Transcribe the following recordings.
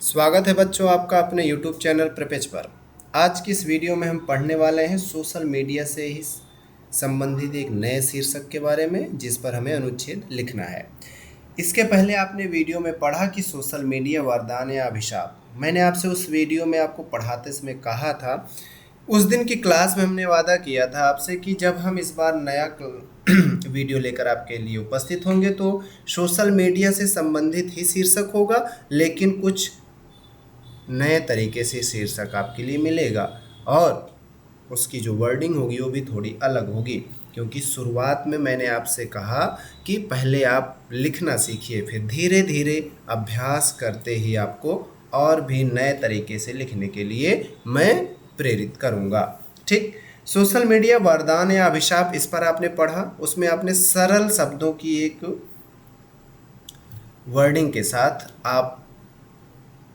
स्वागत है बच्चों आपका अपने YouTube चैनल प्रपेज पर। आज की इस वीडियो में हम पढ़ने वाले हैं सोशल मीडिया से ही संबंधित एक नए शीर्षक के बारे में जिस पर हमें अनुच्छेद लिखना है। इसके पहले आपने वीडियो में पढ़ा कि सोशल मीडिया वरदान या अभिशाप। मैंने आपसे उस वीडियो में आपको पढ़ाते समय कहा था, उस दिन की क्लास में हमने वादा किया था आपसे कि जब हम इस बार नया वीडियो लेकर आपके लिए उपस्थित होंगे तो सोशल मीडिया से संबंधित ही शीर्षक होगा, लेकिन कुछ नए तरीके से शीर्षक आपके लिए मिलेगा और उसकी जो वर्डिंग होगी वो भी थोड़ी अलग होगी, क्योंकि शुरुआत में मैंने आपसे कहा कि पहले आप लिखना सीखिए, फिर धीरे धीरे अभ्यास करते ही आपको और भी नए तरीके से लिखने के लिए मैं प्रेरित करूँगा। ठीक, सोशल मीडिया वरदान या अभिशाप, इस पर आपने पढ़ा। उसमें आपने सरल शब्दों की एक वर्डिंग के साथ आप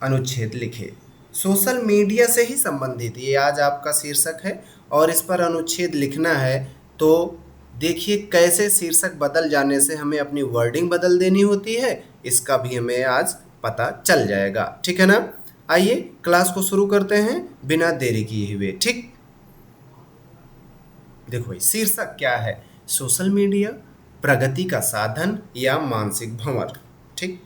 अनुच्छेद लिखे। सोशल मीडिया से ही संबंधित ये आज आपका शीर्षक है और इस पर अनुच्छेद लिखना है। तो देखिए कैसे शीर्षक बदल जाने से हमें अपनी वर्डिंग बदल देनी होती है, इसका भी हमें आज पता चल जाएगा। ठीक है ना? आइए क्लास को शुरू करते हैं बिना देरी किए हुए। ठीक, देखो भाई, शीर्षक क्या है? सोशल मीडिया प्रगति का साधन या मानसिक भंवर। ठीक,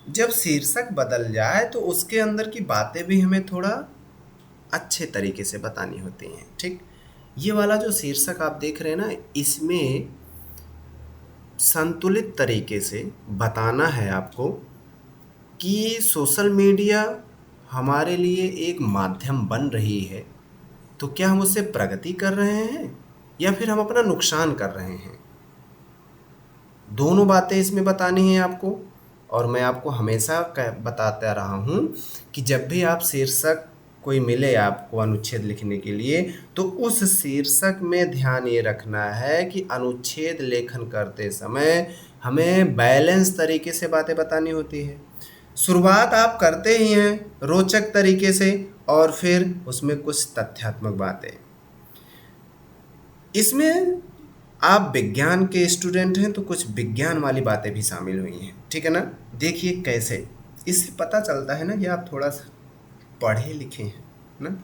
जब शीर्षक बदल जाए तो उसके अंदर की बातें भी हमें थोड़ा अच्छे तरीके से बतानी होती हैं। ठीक, ये वाला जो शीर्षक आप देख रहे हैं ना, इसमें संतुलित तरीके से बताना है आपको कि सोशल मीडिया हमारे लिए एक माध्यम बन रही है, तो क्या हम उससे प्रगति कर रहे हैं या फिर हम अपना नुकसान कर रहे हैं। दोनों बातें इसमें बतानी है आपको। और मैं आपको हमेशा बताता रहा हूँ कि जब भी आप शीर्षक कोई मिले आपको अनुच्छेद लिखने के लिए, तो उस शीर्षक में ध्यान ये रखना है कि अनुच्छेद लेखन करते समय हमें बैलेंस तरीके से बातें बतानी होती है। शुरुआत आप करते ही हैं रोचक तरीके से और फिर उसमें कुछ तथ्यात्मक बातें। इसमें आप विज्ञान के स्टूडेंट हैं तो कुछ विज्ञान वाली बातें भी शामिल हुई हैं। ठीक है ना? देखिए कैसे, इससे पता चलता है ना कि आप थोड़ा सा पढ़े लिखे हैं ना।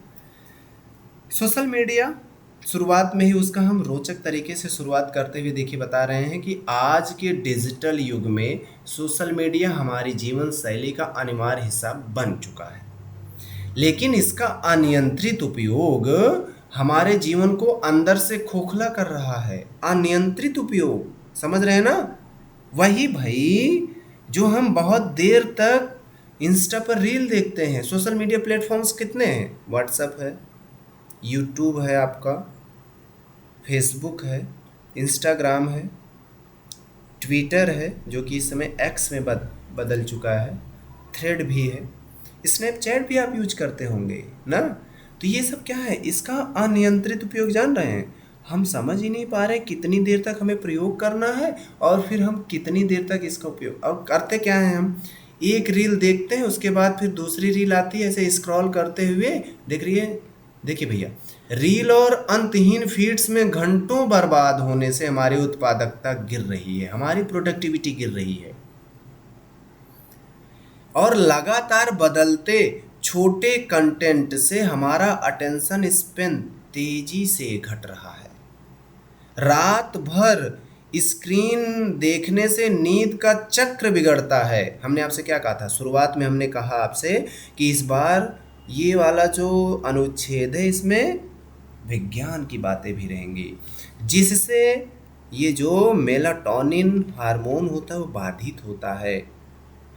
सोशल मीडिया शुरुआत में ही उसका हम रोचक तरीके से शुरुआत करते हुए देखिए बता रहे हैं कि आज के डिजिटल युग में सोशल मीडिया हमारी जीवन शैली का अनिवार्य हिस्सा बन चुका है, लेकिन इसका अनियंत्रित उपयोग हमारे जीवन को अंदर से खोखला कर रहा है। अनियंत्रित उपयोग, समझ रहे हैं ना? वही भाई जो हम बहुत देर तक इंस्टा पर रील देखते हैं। सोशल मीडिया प्लेटफॉर्म्स कितने हैं? व्हाट्सएप है, यूट्यूब है, आपका फेसबुक है, इंस्टाग्राम है, ट्विटर है जो कि इस समय एक्स में बदल चुका है, थ्रेड भी है, स्नैपचैट भी आप यूज करते होंगे ना। तो ये सब क्या है? इसका अनियंत्रित उपयोग जान रहे हैं। हम समझ ही नहीं पा रहे कितनी देर तक हमें प्रयोग करना है और फिर हम कितनी देर तक इसका उपयोग। और करते क्या है, हम एक रील देखते हैं, उसके बाद फिर दूसरी रील आती है, ऐसे स्क्रॉल करते हुए देख रही है। देखिए भैया, रील और अंतहीन फीड्स में घंटों बर्बाद होने से हमारी उत्पादकता गिर रही है, हमारी प्रोडक्टिविटी गिर रही है और लगातार बदलते छोटे कंटेंट से हमारा अटेंशन स्पेन तेजी से घट रहा है। रात भर स्क्रीन देखने से नींद का चक्र बिगड़ता है। हमने आपसे क्या कहा था? शुरुआत में हमने कहा आपसे कि इस बार ये वाला जो अनुच्छेद है इसमें विज्ञान की बातें भी रहेंगी, जिससे ये जो मेलाटोनिन हार्मोन होता है वो बाधित होता है,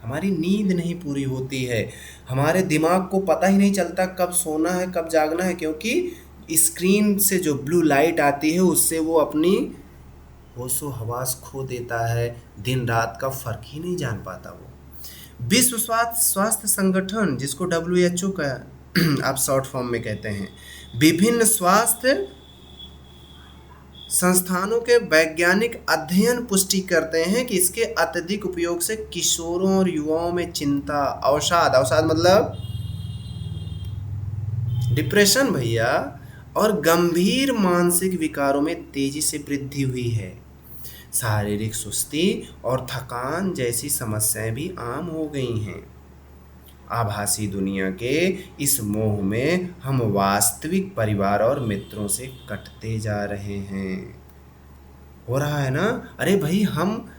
हमारी नींद नहीं पूरी होती है, हमारे दिमाग को पता ही नहीं चलता कब सोना है कब जागना है, क्योंकि स्क्रीन से जो ब्लू लाइट आती है उससे वो अपनी होशो हवास खो देता है, दिन रात का फर्क ही नहीं जान पाता वो। विश्व स्वास्थ्य संगठन, जिसको WHO का आप शॉर्ट फॉर्म में कहते हैं, विभिन्न स्वास्थ्य संस्थानों के वैज्ञानिक अध्ययन पुष्टि करते हैं कि इसके अत्यधिक उपयोग से किशोरों और युवाओं में चिंता, अवसाद मतलब डिप्रेशन भैया, और गंभीर मानसिक विकारों में तेजी से वृद्धि हुई है। शारीरिक सुस्ती और थकान जैसी समस्याएं भी आम हो गई हैं। आभासी दुनिया के इस मोह में हम वास्तविक परिवार और मित्रों से कटते जा रहे हैं। हो रहा है ना? अरे भाई, हम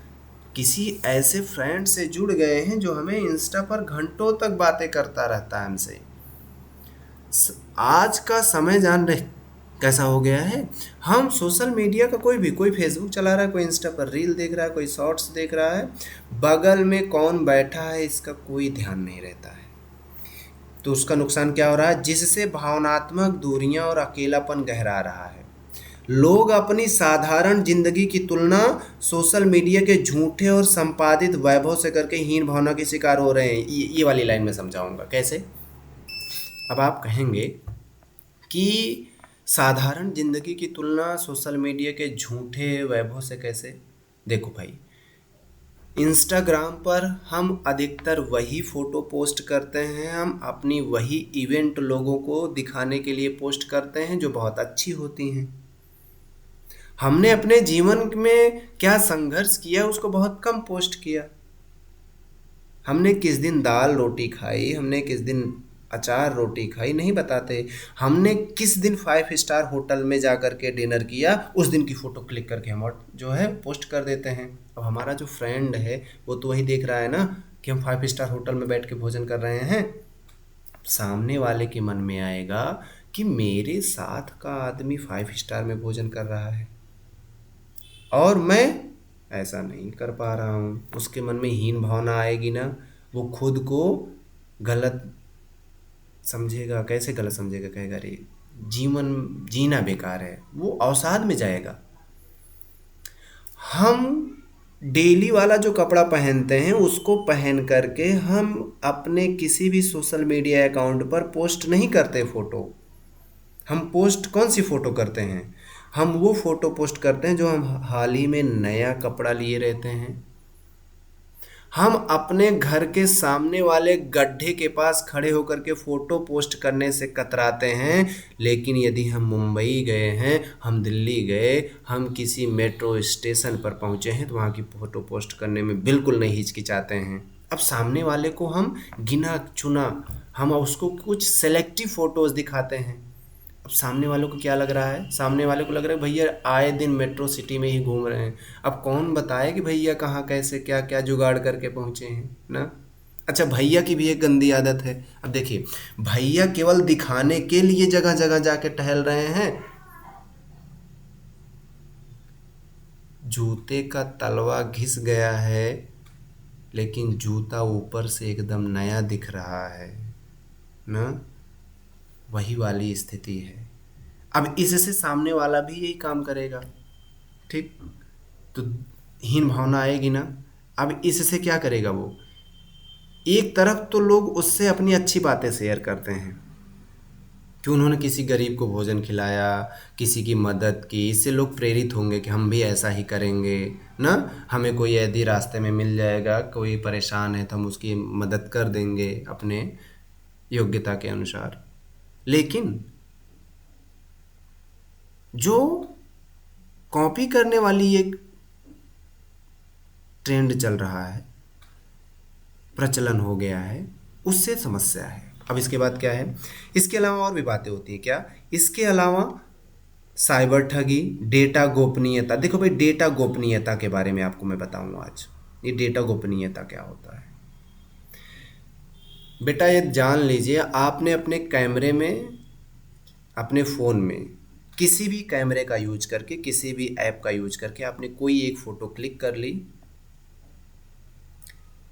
किसी ऐसे फ्रेंड से जुड़ गए हैं जो हमें इंस्टा पर घंटों तक बातें करता रहता है हमसे। आज का समय जान रहे कैसा हो गया है। हम सोशल मीडिया का कोई फेसबुक चला रहा है, कोई इंस्टा पर रील देख रहा है, कोई शॉर्ट्स देख रहा है, बगल में कौन बैठा है इसका कोई ध्यान नहीं रहता है। तो उसका नुकसान क्या हो रहा है? जिससे भावनात्मक दूरियां और अकेलापन गहरा रहा है। लोग अपनी साधारण जिंदगी की तुलना सोशल मीडिया के झूठे और संपादित वैभव से करके हीन भावना के शिकार हो रहे हैं। ये वाली लाइन में समझाऊंगा कैसे। अब आप कहेंगे कि साधारण जिंदगी की तुलना सोशल मीडिया के झूठे वैभव से कैसे? देखो भाई, इंस्टाग्राम पर हम अधिकतर वही फ़ोटो पोस्ट करते हैं, हम अपनी वही इवेंट लोगों को दिखाने के लिए पोस्ट करते हैं जो बहुत अच्छी होती हैं। हमने अपने जीवन में क्या संघर्ष किया उसको बहुत कम पोस्ट किया। हमने किस दिन दाल रोटी खाई, हमने किस दिन अचार रोटी खाई, नहीं बताते। हमने किस दिन 5 स्टार होटल में जा कर के डिनर किया, उस दिन की फ़ोटो क्लिक करके हम जो है पोस्ट कर देते हैं। अब हमारा जो फ्रेंड है वो तो वही देख रहा है ना कि हम 5 स्टार होटल में बैठ के भोजन कर रहे हैं। सामने वाले के मन में आएगा कि मेरे साथ का आदमी 5 स्टार में भोजन कर रहा है और मैं ऐसा नहीं कर पा रहा हूँ। उसके मन में हीन भावना आएगी ना, वो खुद को गलत समझेगा। कैसे गलत समझेगा? कहेगा अरे जीवन जीना बेकार है, वो अवसाद में जाएगा। हम डेली वाला जो कपड़ा पहनते हैं उसको पहन करके हम अपने किसी भी सोशल मीडिया अकाउंट पर पोस्ट नहीं करते फ़ोटो। हम पोस्ट कौन सी फ़ोटो करते हैं? हम वो फ़ोटो पोस्ट करते हैं जो हम हाल ही में नया कपड़ा लिए रहते हैं। हम अपने घर के सामने वाले गड्ढे के पास खड़े होकर के फ़ोटो पोस्ट करने से कतराते हैं, लेकिन यदि हम मुंबई गए हैं, हम दिल्ली गए, हम किसी मेट्रो स्टेशन पर पहुंचे हैं तो वहाँ की फ़ोटो पोस्ट करने में बिल्कुल नहीं हिचकिचाते हैं। अब सामने वाले को हम गिना चुना, हम उसको कुछ सेलेक्टिव फ़ोटोज़ दिखाते हैं। अब सामने वालों को क्या लग रहा है? सामने वाले को लग रहा है भैया आए दिन मेट्रो सिटी में ही घूम रहे हैं। अब कौन बताए कि भैया कहाँ कैसे क्या क्या जुगाड़ करके पहुँचे हैं ना। अच्छा, भैया की भी एक गंदी आदत है। अब देखिए, भैया केवल दिखाने के लिए जगह जगह जाके टहल रहे हैं। जूते का तलवा घिस गया है लेकिन जूता ऊपर से एकदम नया दिख रहा है ना, वही वाली स्थिति है। अब इससे सामने वाला भी यही काम करेगा, ठीक? तो हीन भावना आएगी ना। अब इससे क्या करेगा वो? एक तरफ तो लोग उससे अपनी अच्छी बातें शेयर करते हैं कि उन्होंने किसी गरीब को भोजन खिलाया, किसी की मदद की, इससे लोग प्रेरित होंगे कि हम भी ऐसा ही करेंगे ना। हमें कोई यदि रास्ते में मिल जाएगा, कोई परेशान है तो हम उसकी मदद कर देंगे अपने योग्यता के अनुसार। लेकिन जो कॉपी करने वाली एक ट्रेंड चल रहा है, प्रचलन हो गया है, उससे समस्या है। अब इसके बाद क्या है? इसके अलावा और भी बातें होती हैं क्या? इसके अलावा साइबर ठगी, डेटा गोपनीयता। देखो भाई, डेटा गोपनीयता के बारे में आपको मैं बताऊंगा आज। ये डेटा गोपनीयता क्या होता है? बेटा ये जान लीजिए, आपने अपने कैमरे में, अपने फ़ोन में किसी भी कैमरे का यूज करके, किसी भी ऐप का यूज करके आपने कोई एक फ़ोटो क्लिक कर ली।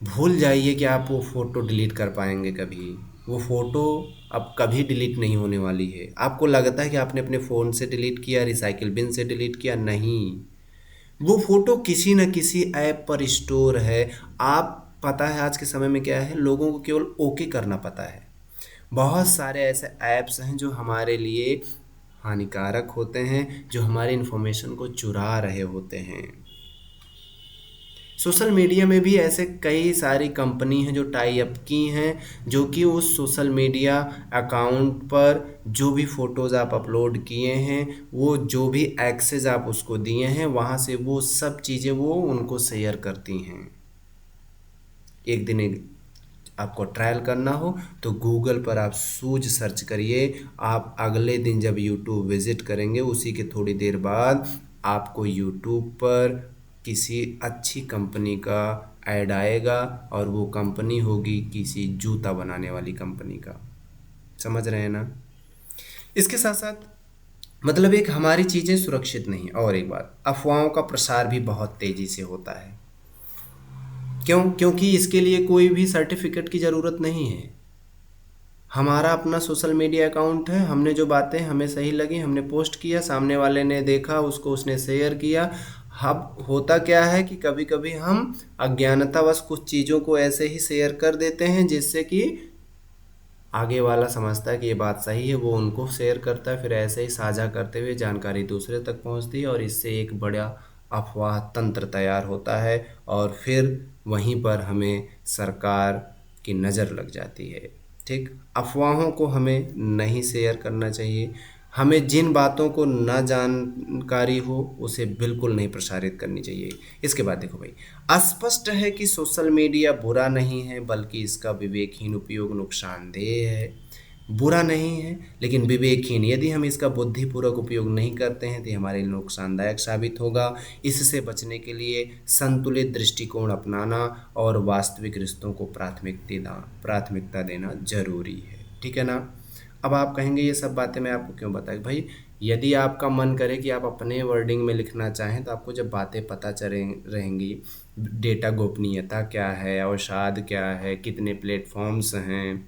भूल जाइए कि आप वो फ़ोटो डिलीट कर पाएंगे कभी। वो फ़ोटो अब कभी डिलीट नहीं होने वाली है। आपको लगता है कि आपने अपने फ़ोन से डिलीट किया, रिसाइकिल बिन से डिलीट किया, नहीं। वो फ़ोटो किसी न किसी ऐप पर स्टोर है। आप पता है आज के समय में क्या है, लोगों को केवल ओके करना पता है। बहुत सारे ऐसे ऐप्स हैं जो हमारे लिए हानिकारक होते हैं, जो हमारे इन्फॉर्मेशन को चुरा रहे होते हैं। सोशल मीडिया में भी ऐसे कई सारी कंपनी हैं जो टाई अप की हैं, जो कि उस सोशल मीडिया अकाउंट पर जो भी फ़ोटोज़ आप अपलोड किए हैं, वो जो भी एक्सेस आप उसको दिए हैं, वहाँ से वो सब चीज़ें वो उनको शेयर करती हैं। एक दिन आपको ट्रायल करना हो तो गूगल पर आप सूज सर्च करिए। आप अगले दिन जब यूट्यूब विज़िट करेंगे, उसी के थोड़ी देर बाद आपको यूट्यूब पर किसी अच्छी कंपनी का ऐड आएगा, और वो कंपनी होगी किसी जूता बनाने वाली कंपनी का। समझ रहे हैं ना? इसके साथ साथ मतलब एक हमारी चीज़ें सुरक्षित नहीं। और एक बात, अफवाहों का प्रसार भी बहुत तेज़ी से होता है। क्यों? क्योंकि इसके लिए कोई भी सर्टिफिकेट की ज़रूरत नहीं है। हमारा अपना सोशल मीडिया अकाउंट है, हमने जो बातें हमें सही लगी हमने पोस्ट किया, सामने वाले ने देखा, उसको उसने शेयर किया। अब होता क्या है कि कभी कभी हम अज्ञानतावश कुछ चीज़ों को ऐसे ही शेयर कर देते हैं, जिससे कि आगे वाला समझता है कि ये बात सही है, वो उनको शेयर करता है, फिर ऐसे ही साझा करते हुए जानकारी दूसरे तक पहुंचती है, और इससे एक बड़ा अफवाह तंत्र तैयार होता है, और फिर वहीं पर हमें सरकार की नज़र लग जाती है। ठीक, अफवाहों को हमें नहीं शेयर करना चाहिए। हमें जिन बातों को ना जानकारी हो उसे बिल्कुल नहीं प्रसारित करनी चाहिए। इसके बाद देखो भाई, स्पष्ट है कि सोशल मीडिया बुरा नहीं है, बल्कि इसका विवेकहीन उपयोग नुकसानदेह है। बुरा नहीं है लेकिन विवेकहीन, यदि हम इसका बुद्धिपूर्वक उपयोग नहीं करते हैं तो ये हमारे लिए नुकसानदायक साबित होगा। इससे बचने के लिए संतुलित दृष्टिकोण अपनाना और वास्तविक रिश्तों को प्राथमिकता देना जरूरी है। ठीक है ना? अब आप कहेंगे ये सब बातें मैं आपको क्यों बताई? भाई, यदि आपका मन करे कि आप अपने वर्डिंग में लिखना चाहें, तो आपको जब बातें पता चले रहेंगी, डेटा गोपनीयता क्या है, अवसाद क्या है, कितने प्लेटफॉर्म्स हैं,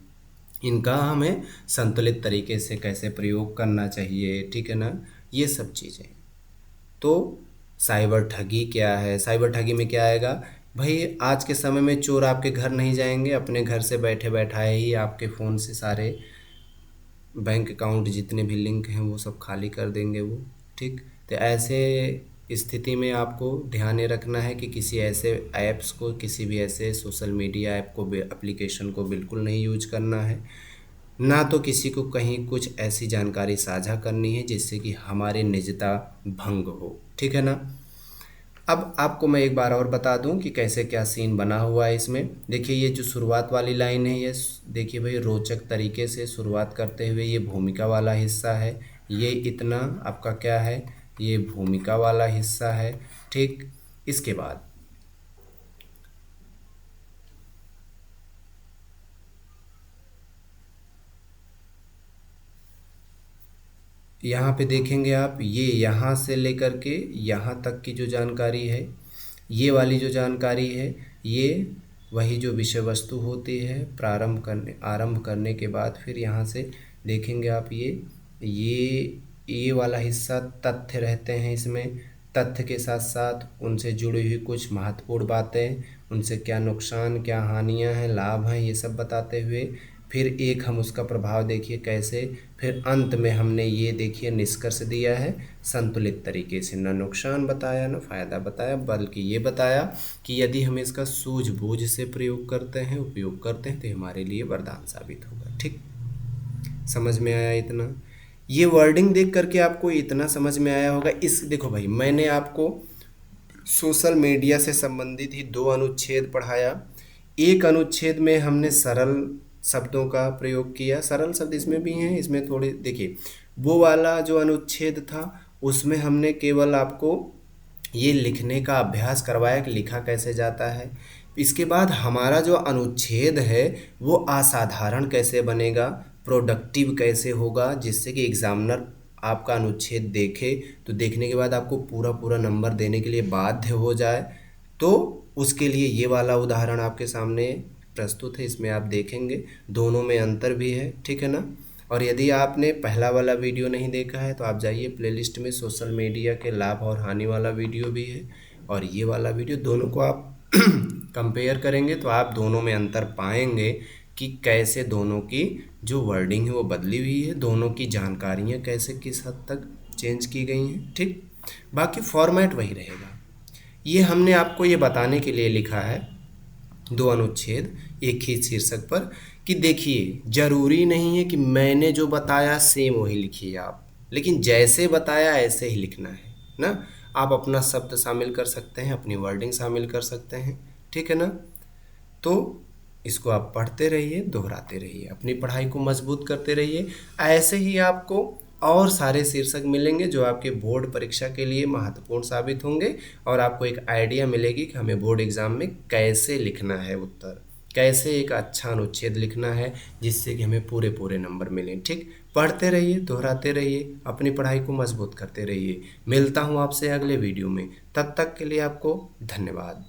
इनका हमें संतुलित तरीके से कैसे प्रयोग करना चाहिए, ठीक है ना, ये सब चीज़ें। तो साइबर ठगी क्या है? साइबर ठगी में क्या आएगा भाई? आज के समय में चोर आपके घर नहीं जाएंगे, अपने घर से बैठे बैठाए ही आपके फ़ोन से सारे बैंक अकाउंट जितने भी लिंक हैं वो सब खाली कर देंगे वो। ठीक, तो ऐसे स्थिति में आपको ध्यान ये रखना है कि किसी ऐसे ऐप्स को, किसी भी ऐसे सोशल मीडिया ऐप को, एप्लीकेशन को बिल्कुल नहीं यूज करना है। ना तो किसी को कहीं कुछ ऐसी जानकारी साझा करनी है जिससे कि हमारी निजता भंग हो। ठीक है ना? अब आपको मैं एक बार और बता दूं कि कैसे क्या सीन बना हुआ है इसमें। देखिए, ये जो शुरुआत वाली लाइन है, ये देखिए भाई, रोचक तरीके से शुरुआत करते हुए ये भूमिका वाला हिस्सा है। ये इतना आपका क्या है? ये भूमिका वाला हिस्सा है। ठीक, इसके बाद यहाँ पे देखेंगे आप, ये यहाँ से लेकर के यहाँ तक की जो जानकारी है, ये वाली जो जानकारी है, ये वही जो विषय वस्तु होती है। आरंभ करने के बाद फिर यहाँ से देखेंगे आप, ये वाला हिस्सा तथ्य रहते हैं इसमें। तथ्य के साथ साथ उनसे जुड़ी हुई कुछ महत्वपूर्ण बातें, उनसे क्या नुकसान, क्या हानियां हैं, लाभ हैं, ये सब बताते हुए फिर एक हम उसका प्रभाव देखिए कैसे, फिर अंत में हमने ये देखिए निष्कर्ष दिया है संतुलित तरीके से। ना नुकसान बताया ना फ़ायदा बताया, बल्कि ये बताया कि यदि हम इसका सूझबूझ से प्रयोग करते हैं, उपयोग करते हैं, तो हमारे लिए वरदान साबित होगा। ठीक, समझ में आया इतना? ये वर्डिंग देख करके आपको इतना समझ में आया होगा। इस देखो भाई, मैंने आपको सोशल मीडिया से संबंधित ही 2 अनुच्छेद पढ़ाया। एक अनुच्छेद में हमने सरल शब्दों का प्रयोग किया, सरल शब्द इसमें भी हैं, इसमें थोड़े देखिए, वो वाला जो अनुच्छेद था उसमें हमने केवल आपको ये लिखने का अभ्यास करवाया कि लिखा कैसे जाता है। इसके बाद हमारा जो अनुच्छेद है वो असाधारण कैसे बनेगा, प्रोडक्टिव कैसे होगा, जिससे कि एग्जामिनर आपका अनुच्छेद देखे तो देखने के बाद आपको पूरा पूरा नंबर देने के लिए बाध्य हो जाए। तो उसके लिए ये वाला उदाहरण आपके सामने प्रस्तुत है, इसमें आप देखेंगे दोनों में अंतर भी है। ठीक है ना? और यदि आपने पहला वाला वीडियो नहीं देखा है तो आप जाइए प्लेलिस्ट में, सोशल मीडिया के लाभ और हानि वाला वीडियो भी है, और ये वाला वीडियो, दोनों को आप कंपेयर करेंगे तो आप दोनों में अंतर पाएंगे कि कैसे दोनों की जो वर्डिंग है वो बदली हुई है, दोनों की जानकारियाँ कैसे किस हद तक चेंज की गई हैं। ठीक, बाकी फॉर्मेट वही रहेगा। ये हमने आपको ये बताने के लिए लिखा है, दो अनुच्छेद एक ही शीर्षक पर, कि देखिए जरूरी नहीं है कि मैंने जो बताया सेम वही लिखिए आप, लेकिन जैसे बताया ऐसे ही लिखना है ना। आप अपना शब्द शामिल कर सकते हैं, अपनी वर्डिंग शामिल कर सकते हैं, ठीक है ना। तो इसको आप पढ़ते रहिए, दोहराते रहिए, अपनी पढ़ाई को मजबूत करते रहिए। ऐसे ही आपको और सारे शीर्षक मिलेंगे जो आपके बोर्ड परीक्षा के लिए महत्वपूर्ण साबित होंगे, और आपको एक आइडिया मिलेगी कि हमें बोर्ड एग्जाम में कैसे लिखना है उत्तर, कैसे एक अच्छा अनुच्छेद लिखना है जिससे कि हमें पूरे पूरे नंबर मिलें। ठीक, पढ़ते रहिए, दोहराते रहिए, अपनी पढ़ाई को मजबूत करते रहिए। मिलता हूँ आपसे अगले वीडियो में, तब तक के लिए आपको धन्यवाद।